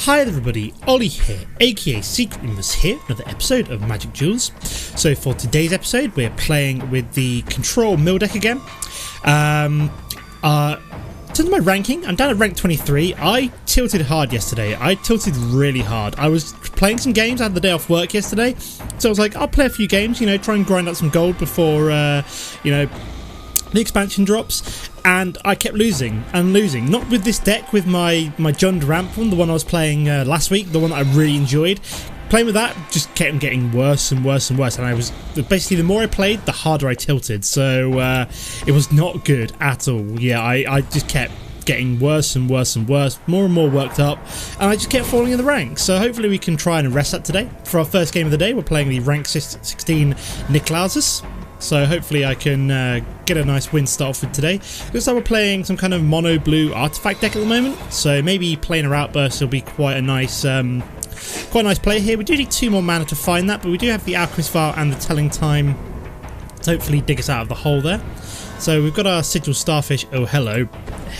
Hi everybody, Ollie here, aka Secret Universe here, another episode of Magic Duels. So for today's episode we're playing with the Control Mill deck again. In terms of my ranking, I'm down at rank 23. I tilted hard yesterday. I tilted really hard. I was playing some games, I had the day off work yesterday, so I was like, I'll play a few games, you know, try and grind out some gold before, you know, the expansion drops. And I kept losing and losing. Not with this deck, with my John Ramp one, the one I was playing last week, the one that I really enjoyed. Playing with that just kept getting worse and worse and worse. And I was basically, the more I played, the harder I tilted. So it was not good at all. Yeah, I just kept getting worse and worse and worse, more and more worked up, and I just kept falling in the ranks. So hopefully we can try and arrest that today. For our first game of the day, we're playing the rank 16 Hydrolashes. So hopefully I can get a nice win start off with today. Looks like we're playing some kind of mono blue artifact deck at the moment, so maybe playing our outburst will be quite a nice play here. We do need 2 more mana to find that, but we do have the Alchemist Vial and the Telling Time to hopefully dig us out of the hole there. So we've got our Sigil Starfish. Oh, hello.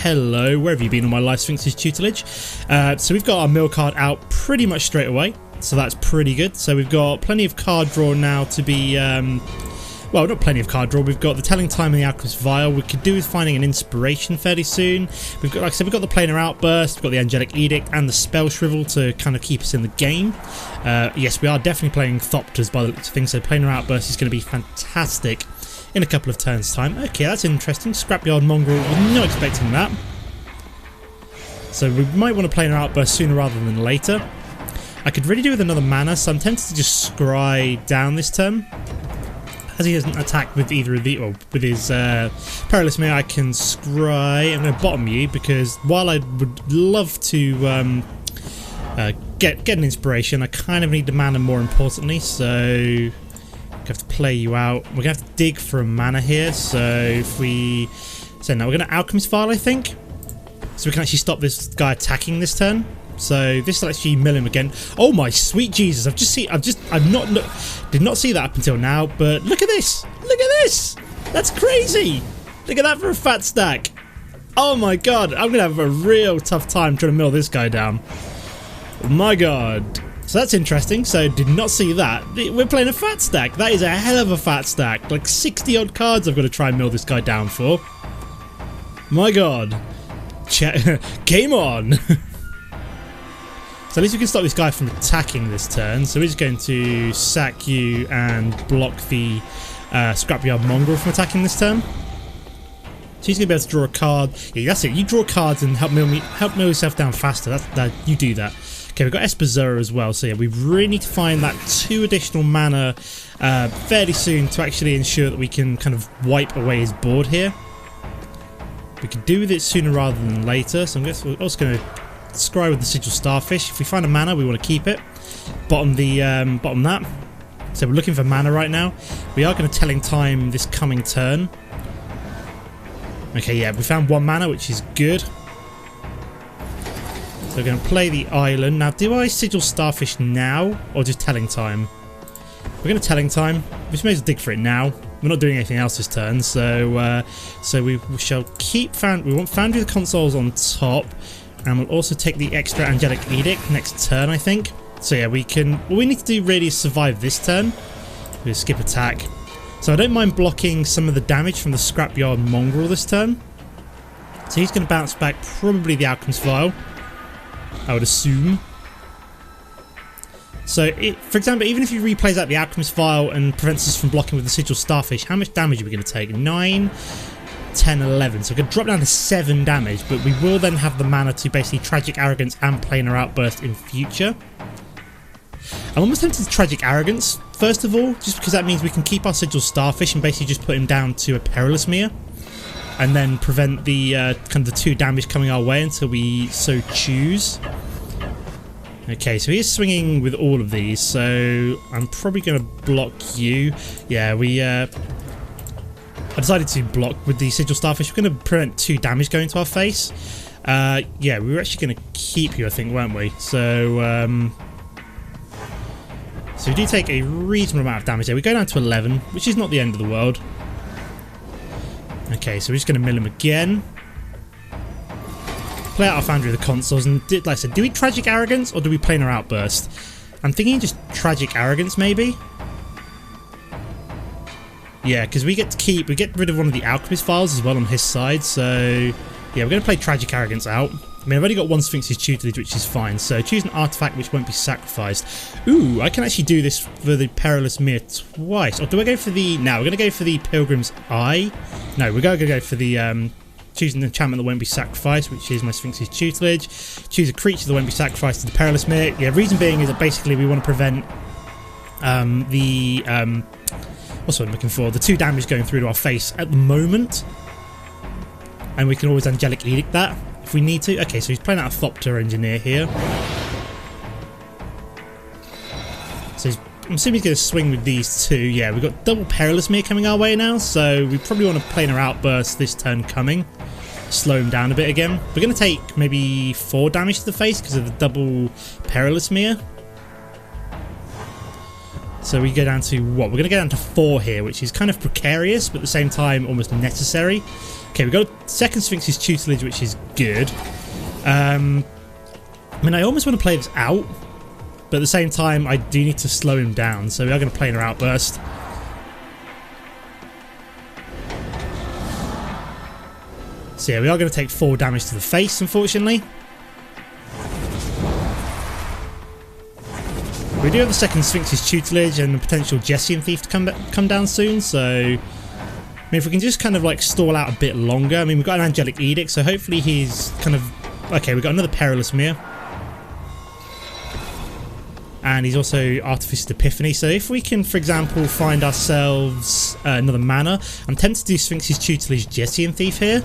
Hello, where have you been on my Life Sphinx's tutelage? So we've got our mill card out pretty much straight away, so that's pretty good. So we've got plenty of card draw now to be... well, not plenty of card draw. We've got the Telling Time and the Alchemist Vial. We could do with finding an Inspiration fairly soon. We've got, like I said, we've got the Planar Outburst, we've got the Angelic Edict, and the Spell Shrivel to kind of keep us in the game. Yes, we are definitely playing Thopters by the looks of things, so Planar Outburst is going to be fantastic in a couple of turns' time. Okay, that's interesting. Scrapyard Mongrel, was not expecting that. So we might want to Planar Outburst sooner rather than later. I could really do with another mana, so I'm tempted to just scry down this turn. As he doesn't attack with either of the, or with his Perilous Mirror, I can scry. I'm going to bottom you because while I would love to get an inspiration, I kind of need the mana more importantly. So I have to play you out. We're going to have to dig for a mana here. So if we now we're going to Alchemist Vial, I think, so we can actually stop this guy attacking this turn. So this will actually mill him again. Oh my sweet Jesus! Did not see that up until now. But look at this! Look at this! That's crazy! Look at that for a fat stack. Oh my god! I'm gonna have a real tough time trying to mill this guy down. Oh my god! So that's interesting. So did not see that. We're playing a fat stack. That is a hell of a fat stack. Like 60 odd cards I've got to try and mill this guy down for. My god! Game on! So at least we can stop this guy from attacking this turn. So we're just going to sack you and block the Scrapyard Mongrel from attacking this turn. So he's going to be able to draw a card. Yeah, that's it. You draw cards and help mill yourself down faster. You do that. Okay, we've got Espazura as well. So yeah, we really need to find that 2 additional mana fairly soon to actually ensure that we can kind of wipe away his board here. We could do with it sooner rather than later. So we're also going to scry with the Sigil Starfish. If we find a mana, we want to keep it. Bottom that. So we're looking for mana right now. We are going to Telling Time this coming turn. Okay, yeah, we found 1 mana, which is good. So we're going to play the island. Now, do I Sigil Starfish now, or just Telling Time? We're going to Telling Time. We may as well dig for it now. We're not doing anything else this turn, so we shall keep we want Foundry of the Consoles on top. And we'll also take the extra Angelic Edict next turn, I think. So yeah, we can... All we need to do really is survive this turn. We'll skip attack. So I don't mind blocking some of the damage from the Scrapyard Mongrel this turn. So he's going to bounce back probably the Alchemist Vial, I would assume. So, for example, even if he replays out the Alchemist Vial and prevents us from blocking with the Sigil Starfish, how much damage are we going to take? 9... 10, 11. So we could drop down to 7 damage, but we will then have the mana to basically Tragic Arrogance and Planar Outburst in future. I'm almost tempted to Tragic Arrogance, first of all, just because that means we can keep our Sigil Starfish and basically just put him down to a Perilous Mirror, and then prevent the kind of the 2 damage coming our way until we so choose. Okay, so he's swinging with all of these, so I'm probably going to block you. Yeah, I decided to block with the Sigil Starfish. We're going to prevent 2 damage going to our face. Yeah, we were actually going to keep you, I think, weren't we? So we do take a reasonable amount of damage there. We go down to 11, which is not the end of the world. Okay, so we're just going to mill him again. play out our Foundry of the Consuls, and like I said, do we Tragic Arrogance or do we Planar Outburst? I'm thinking just Tragic Arrogance maybe. Yeah, because we get rid of one of the Alchemist files as well on his side, so yeah, we're going to play Tragic Arrogance out. I mean, I've only got one Sphinx's Tutelage, which is fine, so choose an artifact which won't be sacrificed. Ooh, I can actually do this for the Perilous Mere twice. Or do I go for the... No, we're going to go for the Pilgrim's Eye. No, we're going to go for the... choose an enchantment that won't be sacrificed, which is my Sphinx's Tutelage. Choose a creature that won't be sacrificed to the Perilous Mere. Yeah, reason being is that basically we want to prevent what's what I'm looking for? The 2 damage going through to our face at the moment. And we can always Angelic Edict that if we need to. Okay, so he's playing out a Thopter Engineer here. So I'm assuming he's going to swing with these 2. Yeah, we've got double Perilous Mere coming our way now, so we probably want to Planar Outburst this turn coming. Slow him down a bit again. We're going to take maybe 4 damage to the face because of the double Perilous Mere. So we go down to what? We're going to go down to 4 here, which is kind of precarious, but at the same time almost necessary. Okay, we've got a second Sphinx's Tutelage, which is good. I mean, I almost want to play this out, but at the same time, I do need to slow him down, so we are going to Planar Outburst. So yeah, we are going to take 4 damage to the face, unfortunately. We do have the second Sphinx's Tutelage and the potential Jessian Thief to come down soon, so... I mean, if we can just kind of like stall out a bit longer. I mean, we've got an Angelic Edict, so hopefully he's kind of... Okay, we've got another Perilous Mere. And he's also Artificer's Epiphany, so if we can, for example, find ourselves another mana... I'm tempted to do Sphinx's Tutelage Jessian Thief here.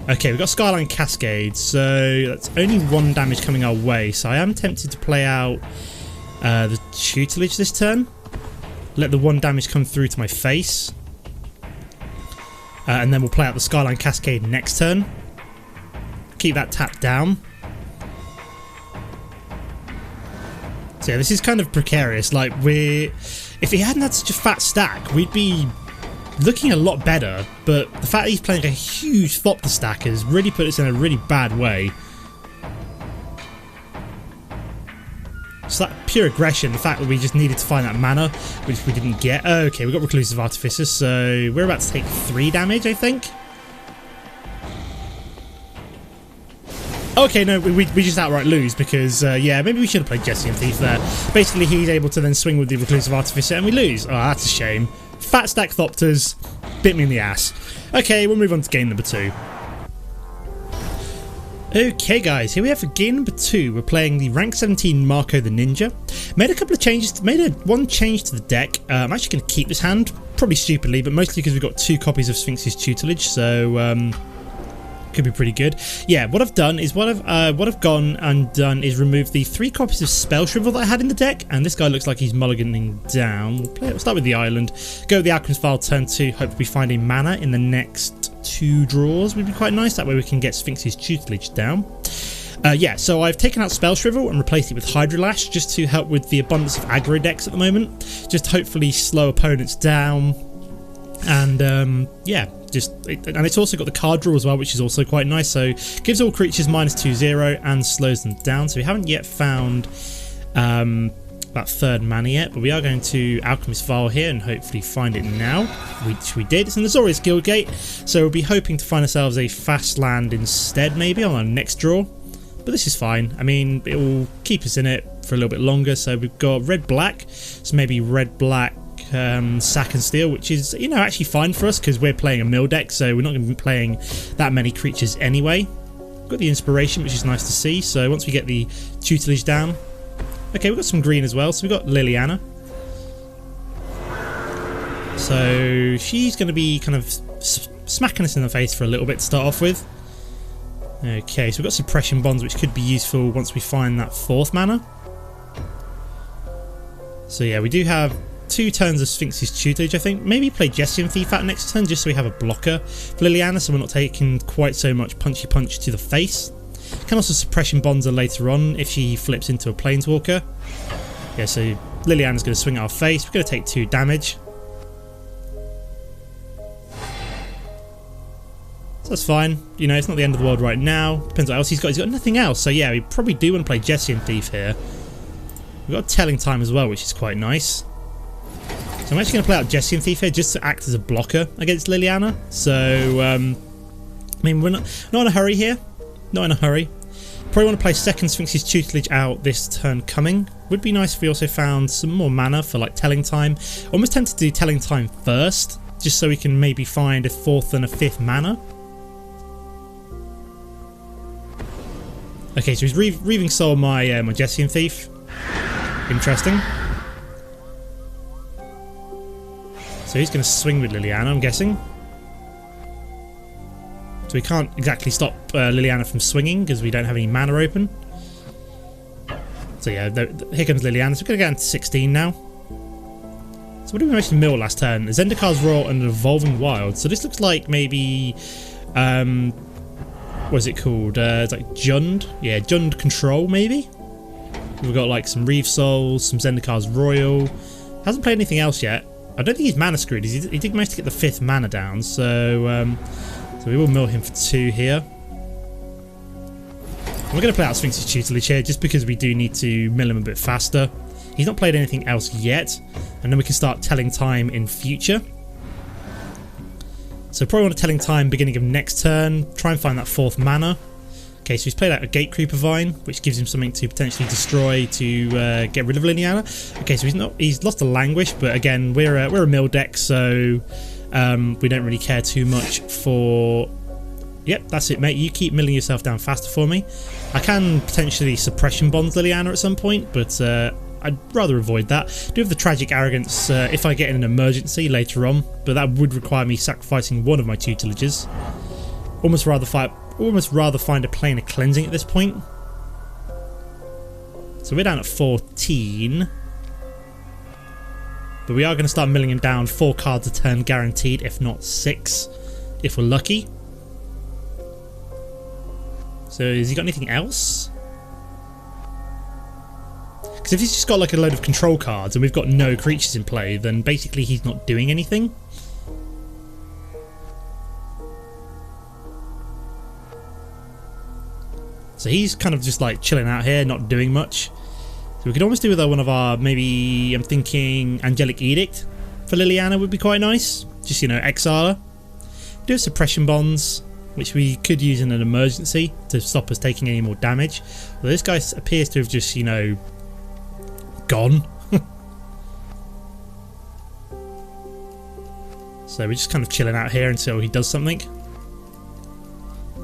Okay, we've got Skyline Cascade, so that's only 1 damage coming our way, so I am tempted to play out the Tutelage this turn. Let the 1 damage come through to my face. And then we'll play out the Skyline Cascade next turn. Keep that tapped down. So yeah, this is kind of precarious. Like, if he hadn't had such a fat stack, we'd be looking a lot better, but the fact that he's playing a huge Thopter stack has really put us in a really bad way. So that pure aggression, the fact that we just needed to find that mana, which we didn't get. Okay, we've got Reclusive Artificer, so we're about to take 3 damage, I think. Okay, no, we just outright lose because, yeah, maybe we should have played Jessian Thief there. Basically, he's able to then swing with the Reclusive Artificer and we lose. Oh, that's a shame. Fat stack Thopters bit me in the ass. Okay, we'll move on to game number 2. Okay guys, here we have for game number 2. We're playing the rank 17 Marco the Ninja. Made a couple of changes, one change to the deck. I'm actually going to keep this hand, probably stupidly, but mostly because we've got 2 copies of Sphinx's Tutelage, so could be pretty good. Yeah, what I've done is what I've gone and done is remove the 3 copies of Spell Shrivel that I had in the deck, and this guy looks like he's mulliganing down. We'll start with the island, go with the Alchemist File turn 2, hope we find a mana in the next 2 draws would be quite nice, that way we can get Sphinx's Tutelage down. Yeah, so I've taken out Spell Shrivel and replaced it with Hydrolash just to help with the abundance of aggro decks at the moment, just hopefully slow opponents down, and yeah, and it's also got the card draw as well, which is also quite nice, so gives all creatures -2/0 and slows them down. So we haven't yet found that 3rd mana yet, but we are going to Alchemist File here and hopefully find it now, which we did. It's an Azorius Guildgate, so we'll be hoping to find ourselves a fast land instead maybe on our next draw, but this is fine. I mean, it will keep us in it for a little bit longer. So we've got red-black, so maybe red-black Sack and Steel, which is, you know, actually fine for us because we're playing a mill deck, so we're not going to be playing that many creatures anyway. We've got the Inspiration, which is nice to see, so once we get the Tutelage down. Okay, we've got some green as well, so we've got Liliana. So she's going to be kind of smacking us in the face for a little bit to start off with. Okay, so we've got Suppression Bonds, which could be useful once we find that 4th mana. So yeah, we do have 2 turns of Sphinx's Tutelage, I think. Maybe play Jessian Thief out next turn just so we have a blocker for Liliana, so we're not taking quite so much punchy punch to the face. Can also Suppression Bonds her later on if she flips into a Planeswalker. Yeah, so Liliana's going to swing at our face. We're going to take 2 damage. So that's fine. You know, it's not the end of the world right now. Depends what else he's got. He's got nothing else. So yeah, we probably do want to play Jessie and Thief here. We've got Telling Time as well, which is quite nice. So I'm actually going to play out Jessie and Thief here just to act as a blocker against Liliana. So, I mean, we're not in a hurry here. Not in a hurry. Probably want to play second Sphinx's Tutelage out this turn coming. Would be nice if we also found some more mana for like Telling Time. Almost tempted to do Telling Time first, just so we can maybe find a fourth and a fifth mana. Okay, so he's Reaving Soul my my Jessie and Thief. Interesting. So he's going to swing with Liliana, I'm guessing. So we can't exactly stop Liliana from swinging because we don't have any mana open. So yeah, here comes Liliana. So we're going to get into 16 now. So what did we manage to mill last turn? Zendikar's Roar and an Evolving Wild. So this looks like maybe... what is it called? It's like Jund. Yeah, Jund Control maybe? We've got like some Reave Souls, some Zendikar's Royal. Hasn't played anything else yet. I don't think he's mana screwed. He did manage to get the 5th mana down, so so we will mill him for 2 here. And we're going to play out Sphinx's Tutelage here just because we do need to mill him a bit faster. He's not played anything else yet, and then we can start Telling Time in future. So probably want a Telling Time beginning of next turn, try and find that 4th mana. Okay, so he's played out a Gatecreeper Vine, which gives him something to potentially destroy to get rid of Liliana. Okay, so he's lost a Languish, but again, we're a mill deck, so we don't really care too much for... Yep, that's it, mate. You keep milling yourself down faster for me. I can potentially Suppression Bonds Liliana at some point, but I'd rather avoid that. I do have the Tragic Arrogance if I get in an emergency later on, but that would require me sacrificing one of my tutelages. Almost rather find a Planar Cleansing at this point. So we're down at 14. But we are going to start milling him down 4 cards a turn guaranteed, if not 6, if we're lucky. So has he got anything else? Because if he's just got like a load of control cards and we've got no creatures in play, then basically he's not doing anything. So he's kind of just like chilling out here, not doing much. So we could almost do with one of our, maybe I'm thinking Angelic Edict for Liliana would be quite nice. Just, you know, exile her. Do have Suppression Bonds, which we could use in an emergency to stop us taking any more damage. Well, this guy appears to have just, you know, gone. So we're just kind of chilling out here until he does something.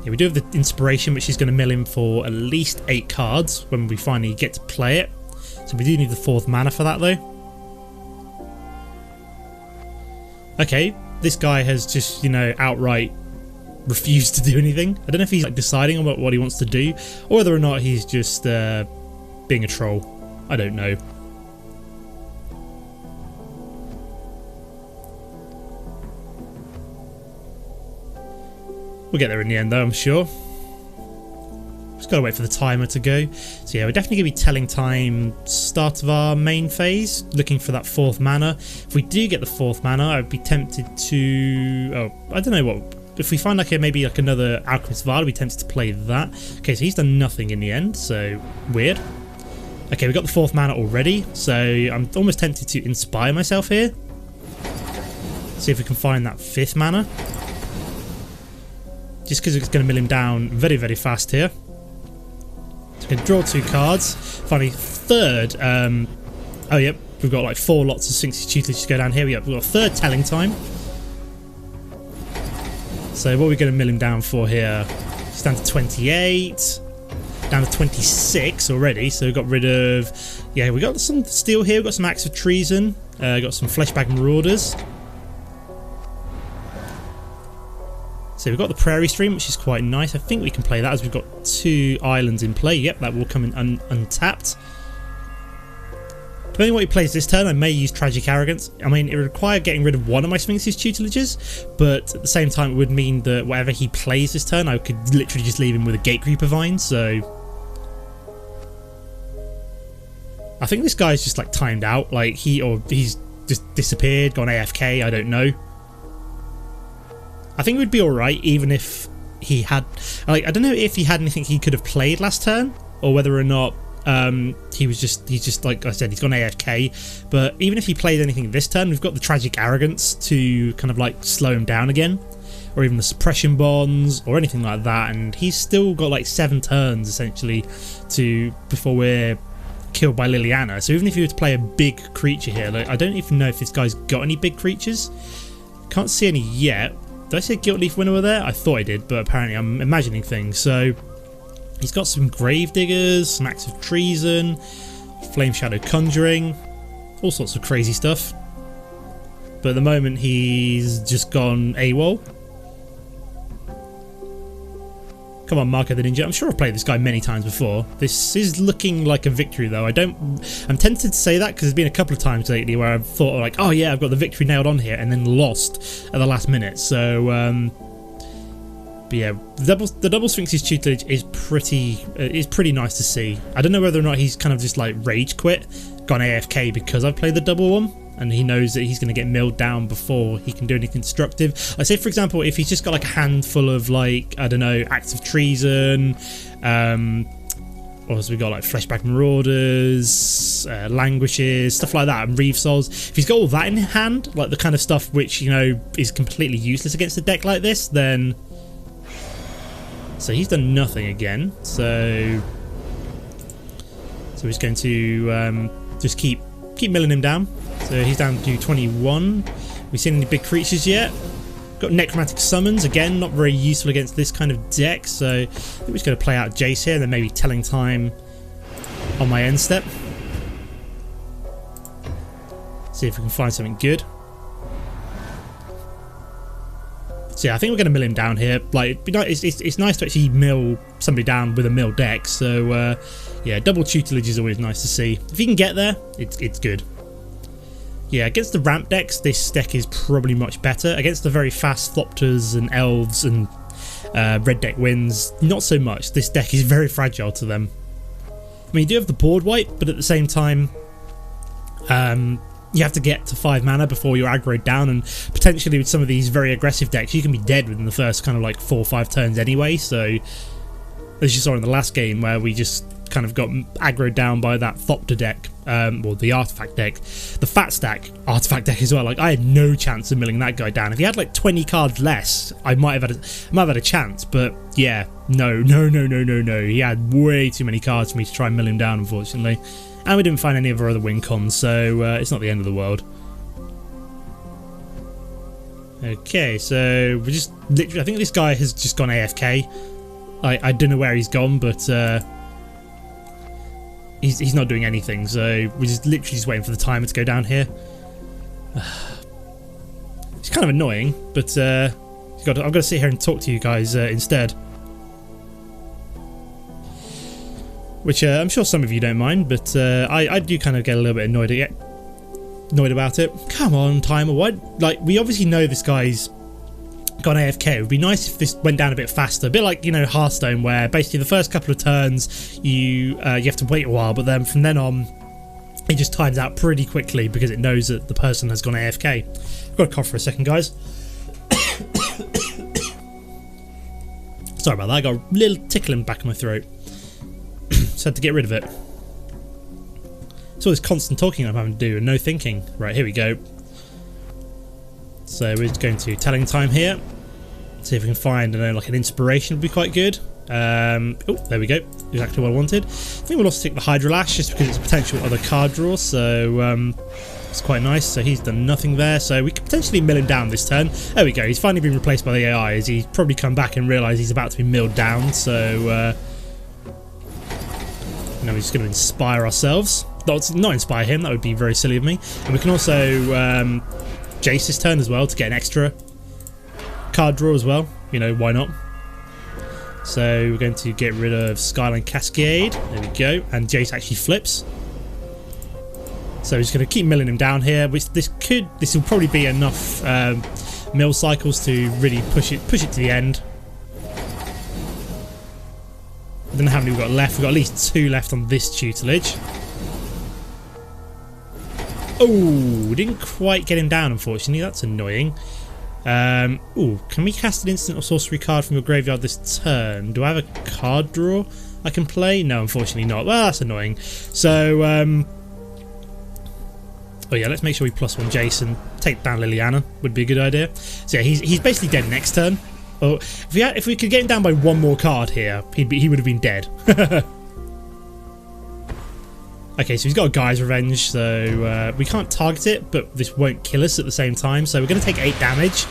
Yeah, we do have the Inspiration, which is going to mill him for at least 8 cards when we finally get to play it. So we do need the 4th mana for that, though. Okay, this guy has just, you know, outright refused to do anything. I don't know if he's like deciding on what he wants to do, or whether or not he's just being a troll. I don't know. We'll get there in the end though, I'm sure. Just gotta wait for the timer to go. So yeah, we're definitely gonna be Telling Time start of our main phase, looking for that 4th mana. If we do get the 4th mana, I'd be tempted to... Oh, I don't know what... If we find like maybe like another Alchemist Vial, I'd be tempted to play that. Okay, so he's done nothing in the end, so weird. Okay, we got the 4th mana already, so I'm almost tempted to inspire myself here. See if we can find that 5th mana. Just because it's going to mill him down very, very fast here. So we can draw 2 cards. Finally, 3rd. Oh, yep. We've got like 4 lots of Sphinx's Tutelage to go down here. We've got 3rd Telling Time. So what are we going to mill him down for here? It's down to 28. Down to 26 already. So we got rid of... Yeah, we got some steel here. We've got some Acts of Treason. Got some Fleshbag Marauders. So we've got the Prairie Stream, which is quite nice. I think we can play that as we've got 2 islands in play. Yep, that will come in untapped. Depending on what he plays this turn, I may use Tragic Arrogance. I mean, it would require getting rid of one of my Sphinx's Tutelages, but at the same time, it would mean that whatever he plays this turn, I could literally just leave him with a Gatecreeper Vine, so... I think this guy's just like timed out. Like, he's just disappeared, gone AFK, I don't know. I think we'd be alright even if he had, like, I don't know if he had anything he could have played last turn, or whether or not he's just like I said, he's gone AFK. But even if he played anything this turn, we've got the Tragic Arrogance to kind of like slow him down again, or even the Suppression Bonds or anything like that, and he's still got like 7 turns essentially before we're killed by Liliana. So even if you were to play a big creature here, like, I don't even know if this guy's got any big creatures. Can't see any yet. Did I say Gilt Leaf Winnower there? I thought I did, but apparently I'm imagining things. So he's got some Grave Diggers, some Acts of Treason, Flame Shadow Conjuring, all sorts of crazy stuff. But at the moment he's just gone AWOL. Come on, Marco the Ninja. I'm sure I've played this guy many times before. This is looking like a victory, though. I'm tempted to say that because there's been a couple of times lately where I've thought, like, oh yeah, I've got the victory nailed on here, and then lost at the last minute. So, but yeah, the double Sphinx's tutelage is pretty nice to see. I don't know whether or not he's kind of just like rage quit, gone AFK because I've played the double one, and he knows that he's going to get milled down before he can do anything constructive. I say, for example, if he's just got like a handful of, like, I don't know, Acts of Treason, what else we got, like Fleshback Marauders, Languishes, stuff like that, and Reeve Souls. If he's got all that in hand, like the kind of stuff which, you know, is completely useless against a deck like this, then... So he's done nothing again, so he's going to just keep milling him down. So he's down to 21. We've seen any big creatures yet. Got Necromantic Summons, again, not very useful against this kind of deck, so I think we're just going to play out Jace here, and then maybe Telling Time on my end step. See if we can find something good. So yeah, I think we're going to mill him down here. Like, it's nice to actually mill somebody down with a mill deck, so yeah, double tutelage is always nice to see. If you can get there, it's good. Yeah, against the ramp decks, this deck is probably much better. Against the very fast Thopters and Elves and red deck wins, not so much. This deck is very fragile to them. I mean, you do have the board wipe, but at the same time, you have to get to 5 mana before you're aggroed down, and potentially with some of these very aggressive decks, you can be dead within the first kind of like 4 or 5 turns anyway. So, as you saw in the last game where we just kind of got aggroed down by that Thopter deck, or the artifact deck, the fat stack artifact deck as well. Like, I had no chance of milling that guy down. If he had like 20 cards less, I might have had a chance. But yeah, no. He had way too many cards for me to try and mill him down, unfortunately. And we didn't find any of our other win cons, so it's not the end of the world. Okay, so we just literally, I think this guy has just gone AFK. I don't know where he's gone, but he's not doing anything, so we're just literally just waiting for the timer to go down here. It's kind of annoying, but I've got to sit here and talk to you guys instead. Which I'm sure some of you don't mind, but I do kind of get a little bit annoyed about it. Come on, timer, why? Like, we obviously know this guy's gone AFK. It would be nice if this went down a bit faster, a bit like, you know, Hearthstone, where basically the first couple of turns you have to wait a while, but then from then on it just times out pretty quickly because it knows that the person has gone AFK. I've got to cough for a second, guys. Sorry about that, I got a little tickling back in my throat. Just had to get rid of it. It's all this constant talking I'm having to do and no thinking. Right, here we go. So we're just going to Telling Time here. See if we can find, I don't know, like an inspiration would be quite good. Oh, there we go. Exactly what I wanted. I think we'll also take the Hydrolash just because it's a potential other card draw. So it's quite nice. So he's done nothing there. So we could potentially mill him down this turn. There we go. He's finally been replaced by the AI. As he's probably come back and realised he's about to be milled down. So now we're just going to inspire ourselves. Not inspire him. That would be very silly of me. And we can also Jace's turn as well to get an extra card draw as well. You know, why not? So we're going to get rid of Skyline Cascade. There we go. And Jace actually flips. So we're just going to keep milling him down here. Which this will probably be enough mill cycles to really push it to the end. I don't know how many we've got left. We've got at least 2 left on this tutelage. Oh, didn't quite get him down, unfortunately. That's annoying. Ooh, can we cast an instant or sorcery card from your graveyard this turn? Do I have a card draw I can play? No, unfortunately not. Well, that's annoying. So, oh yeah, let's make sure we +1 Jason. Take down Liliana would be a good idea. So yeah, he's basically dead next turn. Oh, if we could get him down by one more card here, he would have been dead. Okay, so he's got a Guy's Revenge, so we can't target it, but this won't kill us at the same time. So we're going to take 8 damage.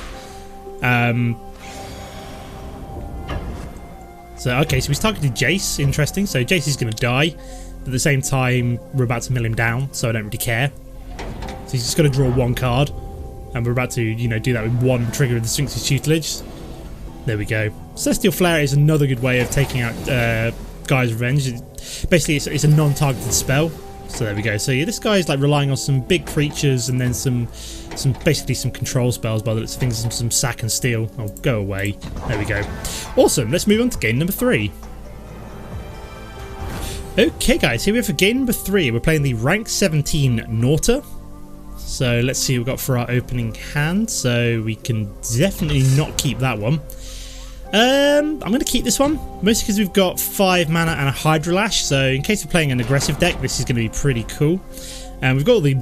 So okay, so he's targeted Jace. Interesting. So Jace is going to die. But at the same time, we're about to mill him down, so I don't really care. So he's just got to draw 1 card, and we're about to, you know, do that with 1 trigger of the Sphinx's tutelage. There we go. Celestial Flare is another good way of taking out Guy's Revenge. Basically, it's a non-targeted spell. So there we go. So yeah, this guy's like relying on some big creatures and then basically some control spells by the looks of things, some sack and steal. Oh, go away. There we go. Awesome. Let's move on to game number 3. Okay, guys, here we have for game number 3. We're playing the rank 17 Nauta. So let's see what we've got for our opening hand. So we can definitely not keep that one. I'm going to keep this one, mostly because we've got 5 mana and a Hydrolash, so in case we're playing an aggressive deck, this is going to be pretty cool. And we've got all the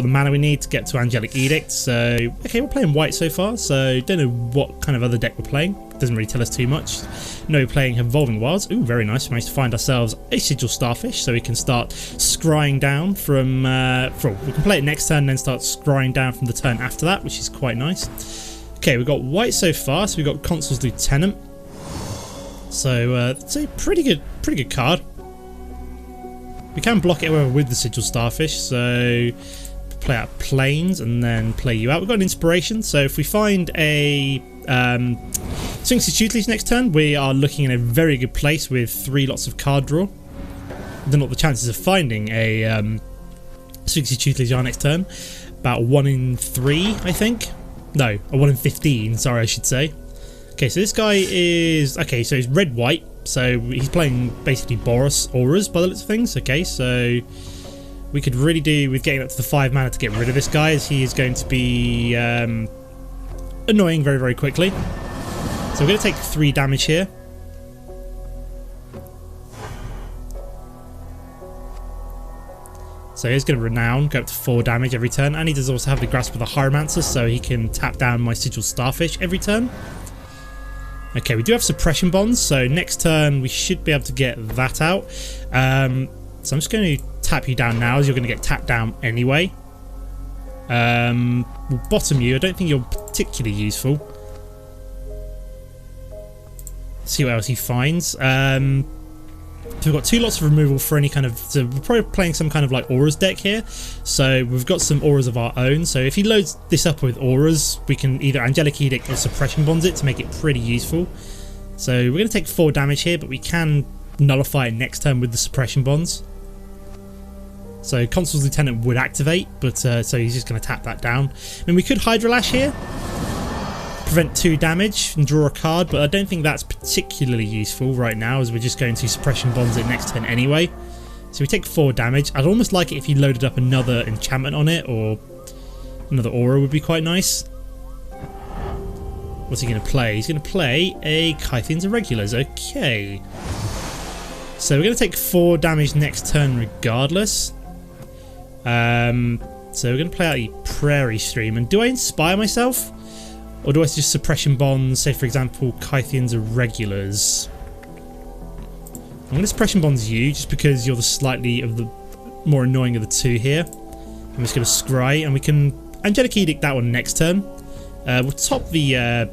mana we need to get to Angelic Edict, so okay, we're playing white so far, so don't know what kind of other deck we're playing. Doesn't really tell us too much. No, we're playing Evolving Wilds. Ooh, very nice. We managed to find ourselves a Sigil Starfish, so we can start scrying down from we can play it next turn and then start scrying down from the turn after that, which is quite nice. Okay, we've got white so far, so we've got Consul's Lieutenant. So it's a pretty good card. We can block it however with the Sigil Starfish, so play out Plains and then play you out. We've got an Inspiration, so if we find a Sphinx's Tutelage next turn, we are looking in a very good place with 3 lots of card draw. I don't know what the chances of finding a Sphinx's Tutelage are next turn. About 1 in 3, I think. No, a 1 in 15, sorry I should say. Okay, so this guy is... Okay, so he's red-white, so he's playing basically Boros Auras by the looks of things. Okay, so we could really do with getting up to the 5 mana to get rid of this guy, as he is going to be annoying very, very quickly. So we're going to take 3 damage here. So he's going to Renown, go up to 4 damage every turn, and he does also have the Grasp of the Hieromancer, so he can tap down my Sigil Starfish every turn. Okay, we do have Suppression Bonds, so next turn we should be able to get that out. So I'm just going to tap you down now, as you're going to get tapped down anyway. We'll bottom you. I don't think you're particularly useful. Let's see what else he finds. So we've got 2 lots of removal for any kind of... So we're probably playing some kind of like Auras deck here. So we've got some Auras of our own. So if he loads this up with Auras, we can either Angelic Edict or Suppression Bonds it to make it pretty useful. So we're going to take 4 damage here, but we can nullify it next turn with the Suppression Bonds. So Consul's Lieutenant would activate, but so he's just going to tap that down. I mean, we could Hydrolash here, prevent 2 damage and draw a card, but I don't think that's particularly useful right now, as we're just going to Suppression Bonds it next turn anyway. So we take 4 damage. I'd almost like it if you loaded up another enchantment on it, or another aura would be quite nice. What's he going to play? He's going to play a Kythian's Irregulars. Okay. So we're going to take 4 damage next turn regardless. So we're going to play out the Prairie Stream. And do I inspire myself? Or do I just Suppression Bonds, say for example, Kythian's Irregulars? I'm going to Suppression Bonds you, just because you're the slightly of the more annoying of the 2 here. I'm just going to Scry, and we can Angelic Edict that one next turn. We'll top the...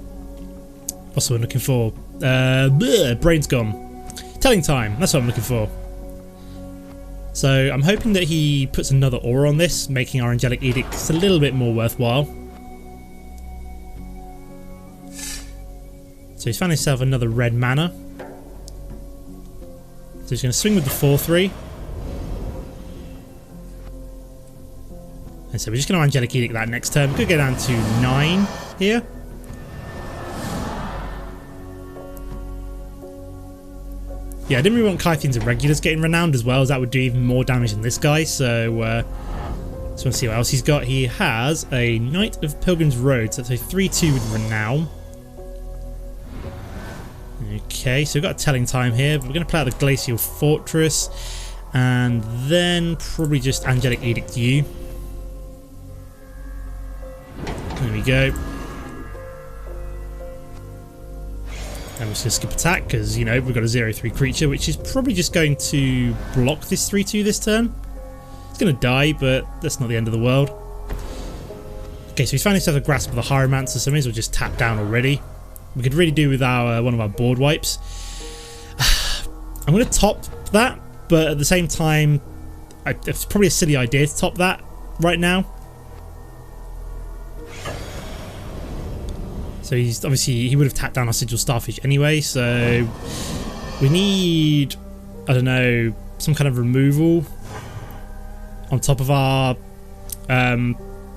what's the one I'm looking for? Brain's gone. Telling Time, that's what I'm looking for. So I'm hoping that he puts another aura on this, making our Angelic Edict just a little bit more worthwhile. So he's found himself another red mana. So he's going to swing with the 4/3. And so we're just going to Angelic Edict that next turn. We could go down to 9 here. Yeah, I didn't really want Kythian's Irregulars getting Renowned as well, as that would do even more damage than this guy. So So let's see what else he's got. He has a Knight of Pilgrim's Road, so that's a 3-2 with Renown. Okay, so we've got a telling time here, but we're going to play out the Glacial Fortress, and then probably just Angelic Edict you. There we go. And we're just going to skip attack, because, you know, we've got a 0-3 creature, which is probably just going to block this 3-2 this turn. It's going to die, but that's not the end of the world. Okay, so he's found himself a Grasp of the Hieromancer, so may as well just tap down already. We could really do with our one of our board wipes. I'm going to top that, but at the same time, it's probably a silly idea to top that right now. So he's obviously, he would have tapped down our Sigil Starfish anyway, so we need, I don't know, some kind of removal on top of our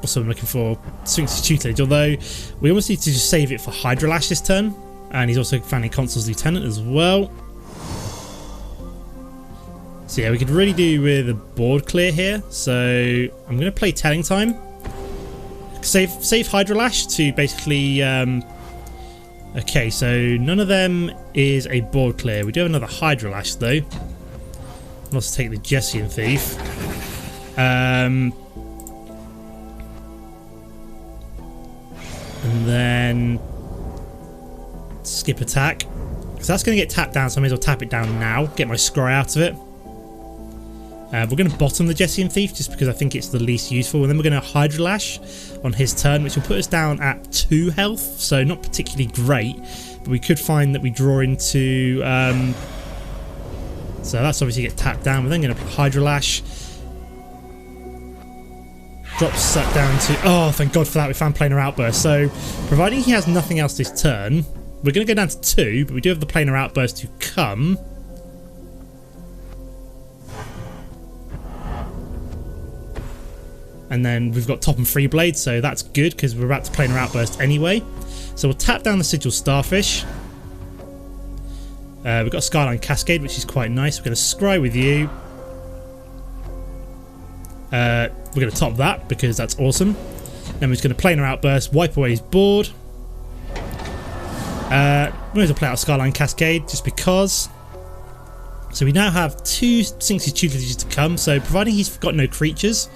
what's what I'm looking for, Sphinx's Tutelage, although we almost need to just save it for Hydrolash this turn, and he's also found a Consul's Lieutenant as well. So yeah, we could really do with a board clear here, so I'm going to play Telling Time. Save Hydrolash to basically okay, so none of them is a board clear. We do have another Hydrolash though. Let's take the Jessian Thief. And then skip attack, because that's going to get tapped down, so I may as well tap it down now, get my scry out of it. We're going to bottom the Jessian Thief just because I think it's the least useful, and then we're going to Hydrolash on his turn, which will put us down at 2 health, so not particularly great, but we could find that we draw into so that's obviously get tapped down. We're then going to Hydrolash, drops that down to, oh thank god for that, we found Planar Outburst. So providing he has nothing else this turn, we're going to go down to 2, but we do have the Planar Outburst to come. And then we've got Top and Free Blade, so that's good because we're about to Planar Outburst anyway. So we'll tap down the Sigil Starfish. We've got Skyline Cascade, which is quite nice. We're going to scry with you. We're going to top that because that's awesome. Then we're just going to Planar Outburst, wipe away his board. We may as well play out Skyline Cascade just because. So we now have 2 Sphinx's Tutelages to come, so providing he's got no creatures.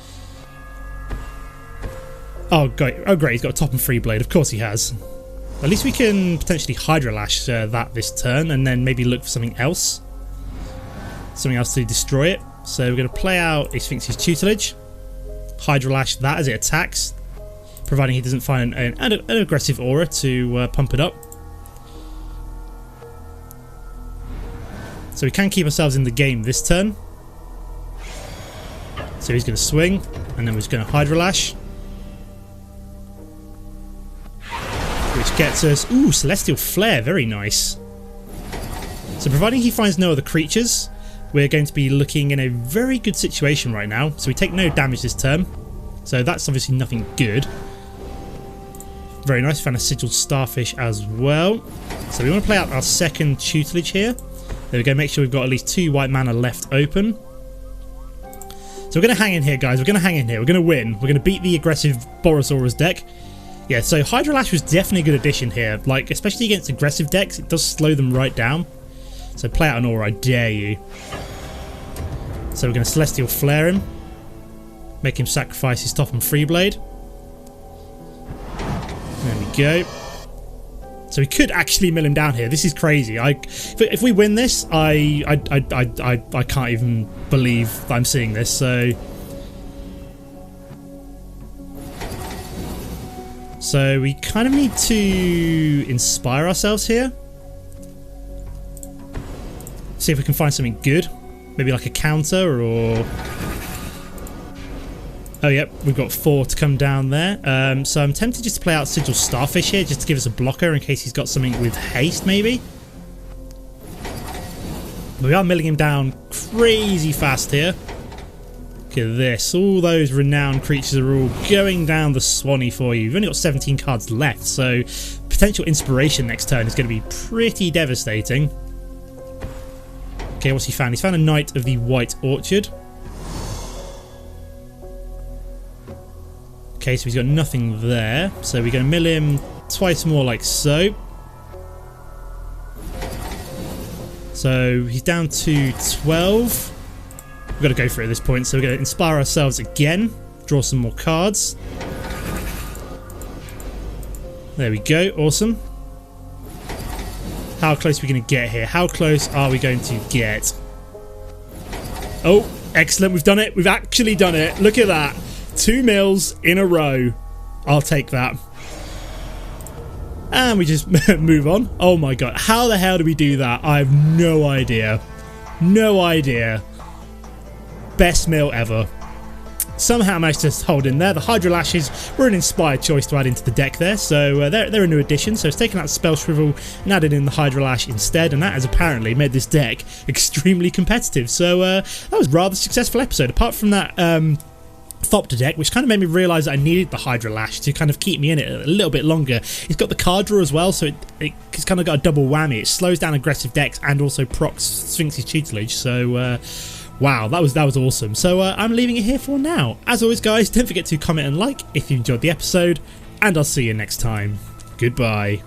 Oh great, he's got a Top and Free Blade, of course he has. At least we can potentially Hydrolash that this turn and then maybe look for something else. Something else to destroy it. So we're going to play out a Sphinx's Tutelage, Hydrolash that as it attacks, providing he doesn't find an aggressive aura to pump it up. So we can keep ourselves in the game this turn. So he's going to swing, and then we're just going to Hydrolash. Which gets us, ooh, Celestial Flare, very nice. So providing he finds no other creatures, we're going to be looking in a very good situation right now. So we take no damage this turn, so that's obviously nothing good. Very nice, found a Sigil Starfish as well. So we want to play out our second Tutelage here. There we go, make sure we've got at least 2 white mana left open. So we're going to hang in here, guys, we're going to hang in here, we're going to win. We're going to beat the aggressive Borosaurus deck. Yeah, so Hydrolash was definitely a good addition here, like especially against aggressive decks, it does slow them right down. So play out an aura, I dare you. So we're going to Celestial Flare him, make him sacrifice his Top and Free Blade. There we go. So we could actually mill him down here. This is crazy. If we win this, I can't even believe that I'm seeing this. So we kind of need to inspire ourselves here. See if we can find something good. Maybe like a counter or... Oh yep, we've got 4 to come down there. So I'm tempted just to play out Sigil Starfish here, just to give us a blocker in case he's got something with haste maybe. But we are milling him down crazy fast here. Look at this, all those renowned creatures are all going down the Swanee for you. You've only got 17 cards left, so potential inspiration next turn is going to be pretty devastating. Okay, what's he found? He's found a Knight of the White Orchard. Okay, so he's got nothing there. So we're going to mill him twice more like so. So he's down to 12. We've got to go for it at this point. So we're going to inspire ourselves again. Draw some more cards. There we go. Awesome. How close are we going to get here? How close are we going to get? Oh, excellent. We've done it. We've actually done it. Look at that. 2 mills in a row. I'll take that. And we just move on. Oh my god. How the hell do we do that? I have no idea. No idea. Best mill ever. Somehow managed to hold in there. The Hydrolashes were an inspired choice to add into the deck there, so they're a new addition. So it's taken out Spell Shrivel and added in the Hydrolash instead, and that has apparently made this deck extremely competitive. So that was a rather successful episode. Apart from that Thopter deck, which kind of made me realise that I needed the Hydrolash to kind of keep me in it a little bit longer. It's got the card draw as well, so it's kind of got a double whammy. It slows down aggressive decks and also procs Sphinx's tutelage. So wow, that was awesome. So I'm leaving it here for now. As always, guys, don't forget to comment and like if you enjoyed the episode, and I'll see you next time. Goodbye.